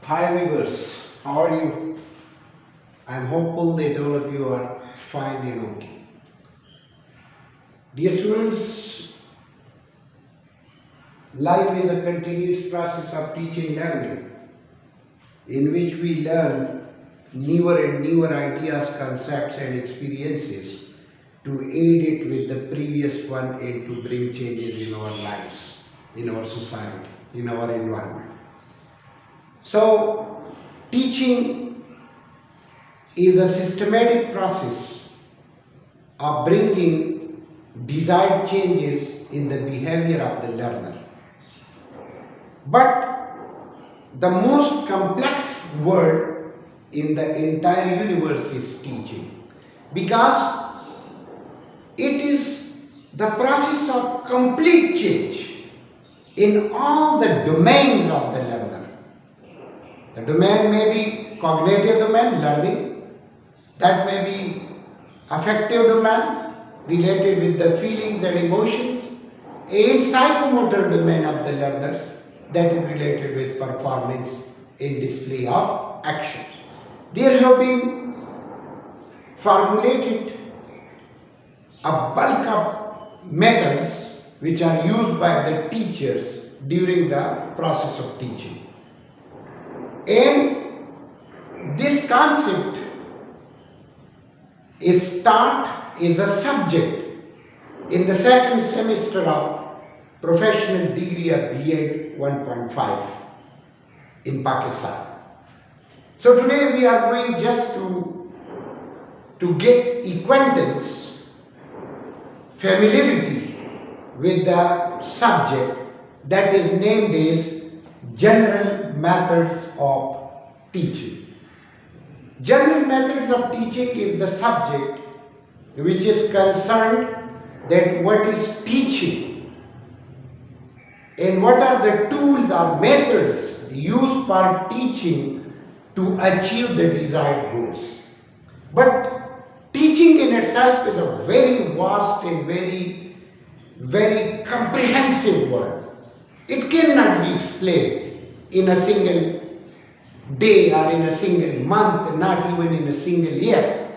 Hi viewers, how are you? I am hopeful that all of you are fine and okay. Dear students, life is a continuous process of teaching and learning in which we learn newer and newer ideas, concepts and experiences to aid it with the previous one and to bring changes in our lives, in our society, in our environment. So, teaching is a systematic process of bringing desired changes in the behavior of the learner. But the most complex word in the entire universe is teaching, because it is the process of complete change in all the domains of the learner. The domain may be cognitive domain, learning. That may be affective domain, related with the feelings and emotions. And psychomotor domain of the learners, that is related with performance and display of actions. There have been formulated a bulk of methods which are used by the teachers during the process of teaching. And this concept is taught as a subject in the second semester of professional degree of B.Ed 1.5 in Pakistan. So today we are going just to get acquaintance, familiarity with the subject that is named as general methods of teaching. General methods of teaching is the subject which is concerned that what is teaching and what are the tools or methods used for teaching to achieve the desired goals. But teaching in itself is a very vast and very comprehensive word. It cannot be explained in a single day or in a single month, not even in a single year.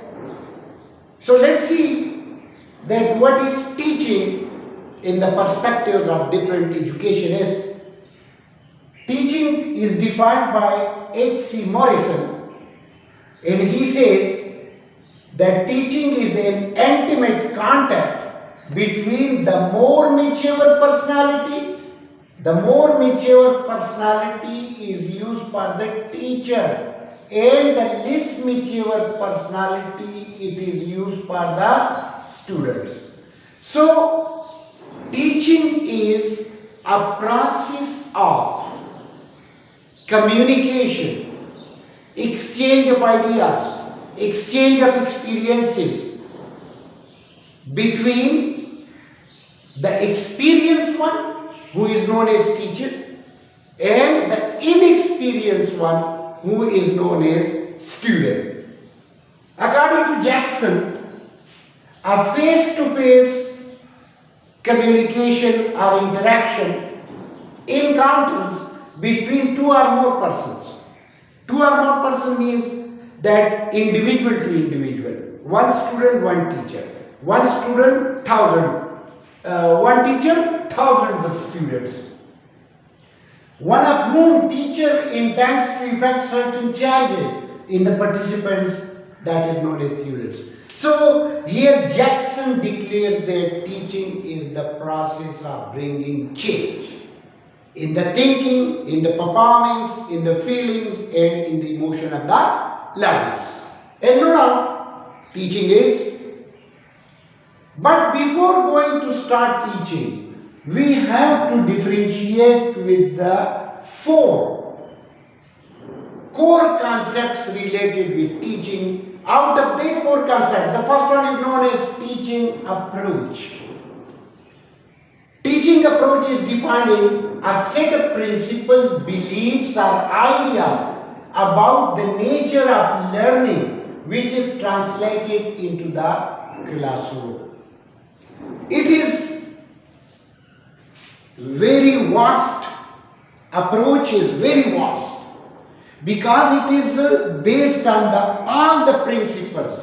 So let's see that what is teaching in the perspectives of different education is. Teaching is defined by H.C. Morrison, and he says that teaching is an intimate contact between the more mature personality. The more mature personality is used for the teacher, and the less mature personality it is used for the students. So, teaching is a process of communication, exchange of ideas, exchange of experiences between the experienced one, who is known as teacher, and the inexperienced one, who is known as student. According to Jackson, a face-to-face communication or interaction encounters between two or more persons. Two or more persons means that individual to individual. One student, one teacher. One student, 1,000. One teacher, thousands of students. One of whom teacher intends to effect certain changes in the participants, that is known as students. So here Jackson declares that teaching is the process of bringing change in the thinking, in the performance, in the feelings and in the emotion of the learners. And no doubt, teaching is. But before going to start teaching, we have to differentiate with the four core concepts related with teaching. Out of that four concepts, the first one is known as teaching approach. Teaching approach is defined as a set of principles, beliefs or ideas about the nature of learning which is translated into the classroom. It is very vast, approach is very vast, because it is based on all the principles.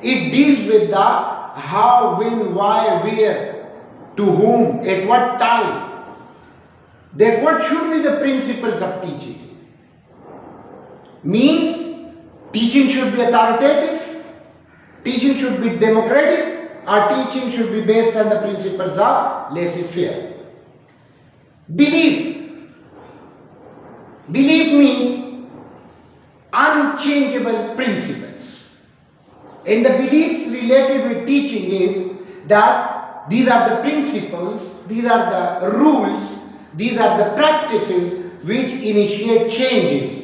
It deals with the how, when, why, where, to whom, at what time. That what should be the principles of teaching. Means teaching should be authoritative, teaching should be democratic, or teaching should be based on the principles of laissez-faire. Belief. Belief means unchangeable principles. And the beliefs related with teaching is that these are the principles, these are the rules, these are the practices which initiate changes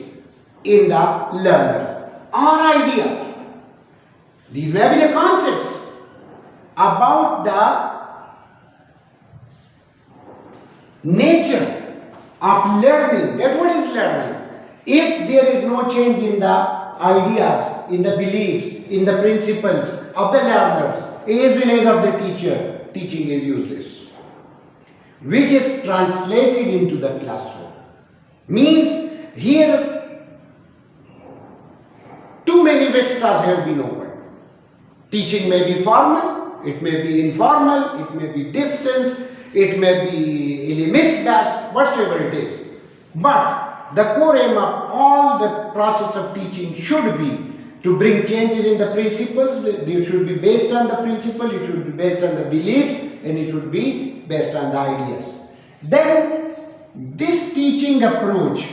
in the learners or ideas. These may be the concepts about the nature of learning. That what is learning? If there is no change in the ideas, in the beliefs, in the principles of the learners, as well as of the teacher, teaching is useless. Which is translated into the classroom. Means here too many vistas have been opened. Teaching may be formal, it may be informal, it may be distance, it may be mismatched, whatsoever it is. But the core aim of all the process of teaching should be to bring changes in the principles. They should be based on the principle, it should be based on the beliefs, and it should be based on the ideas. Then this teaching approach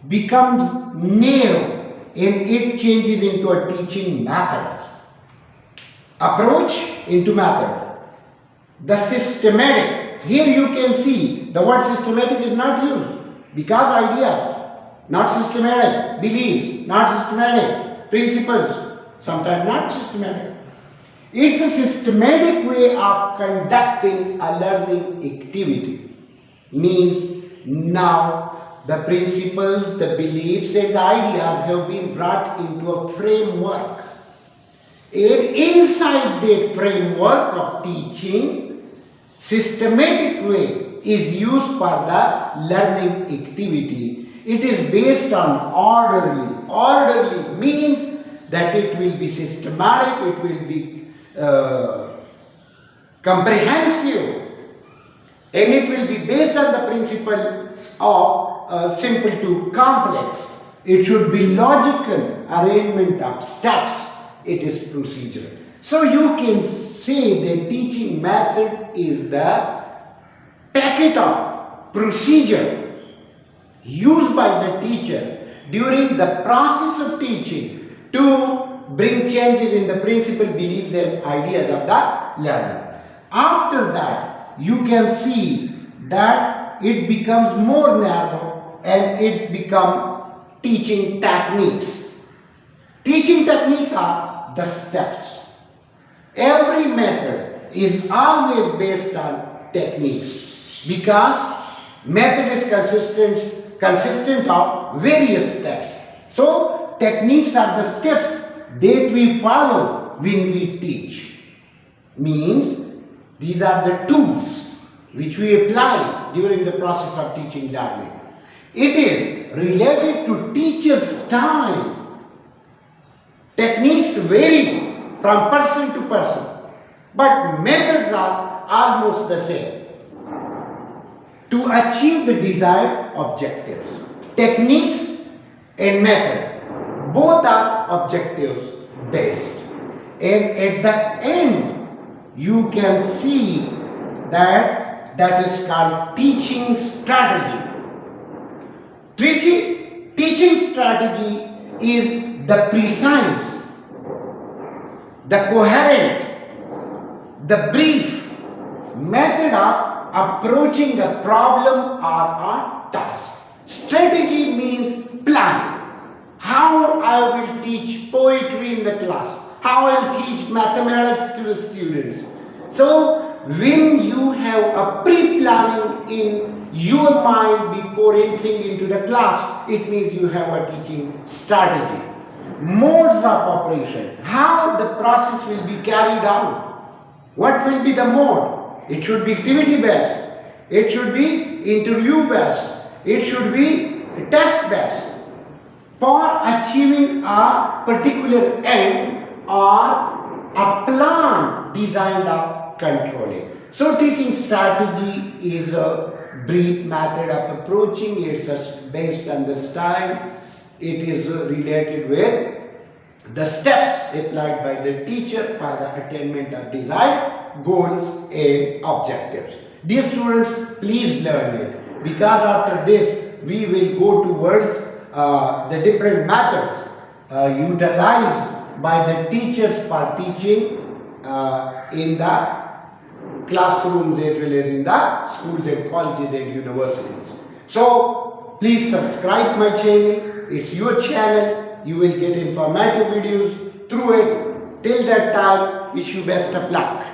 becomes narrow and it changes into a teaching method. Approach into method. The systematic. Here you can see the word systematic is not used because ideas, not systematic, beliefs, not systematic, principles, sometimes not systematic. It's a systematic way of conducting a learning activity. Means now the principles, the beliefs and the ideas have been brought into a framework. And inside that framework of teaching, systematic way is used for the learning activity. It is based on orderly. Orderly means that it will be systematic, it will be comprehensive, and it will be based on the principles of simple to complex. It should be logical arrangement of steps. It is procedural. So you can say the teaching method is the packet of procedure used by the teacher during the process of teaching to bring changes in the principal beliefs and ideas of the learner. After that, you can see that it becomes more narrow and it becomes teaching techniques. Teaching techniques are the steps. Every method is always based on techniques because method is consistent of various steps. So techniques are the steps that we follow when we teach. Means these are the tools which we apply during the process of teaching learning. It is related to teacher's style. Techniques vary from person to person, but methods are almost the same. To achieve the desired objectives, techniques and method, both are objectives based. And at the end, you can see that is called teaching strategy. Teaching strategy is the precise, the coherent, the brief method of approaching a problem or a task. Strategy means planning. How I will teach poetry in the class, how I will teach mathematics to the students. So when you have a pre-planning in your mind before entering into the class, it means you have a teaching strategy. Modes of operation, how the process will be carried out. What will be the mode? It should be activity based, it should be interview based, it should be test based. for achieving a particular end or a plan designed of controlling. So teaching strategy is a brief method of approaching. It's based on the style. It is related with the steps applied by the teacher for the attainment of desired goals and objectives. Dear students, please learn it, because after this we will go towards the different methods utilized by the teachers for teaching in the classrooms as well as in the schools and colleges and universities. So please subscribe my channel. It's your channel. You will get informative videos through it. Till that time, wish you best of luck.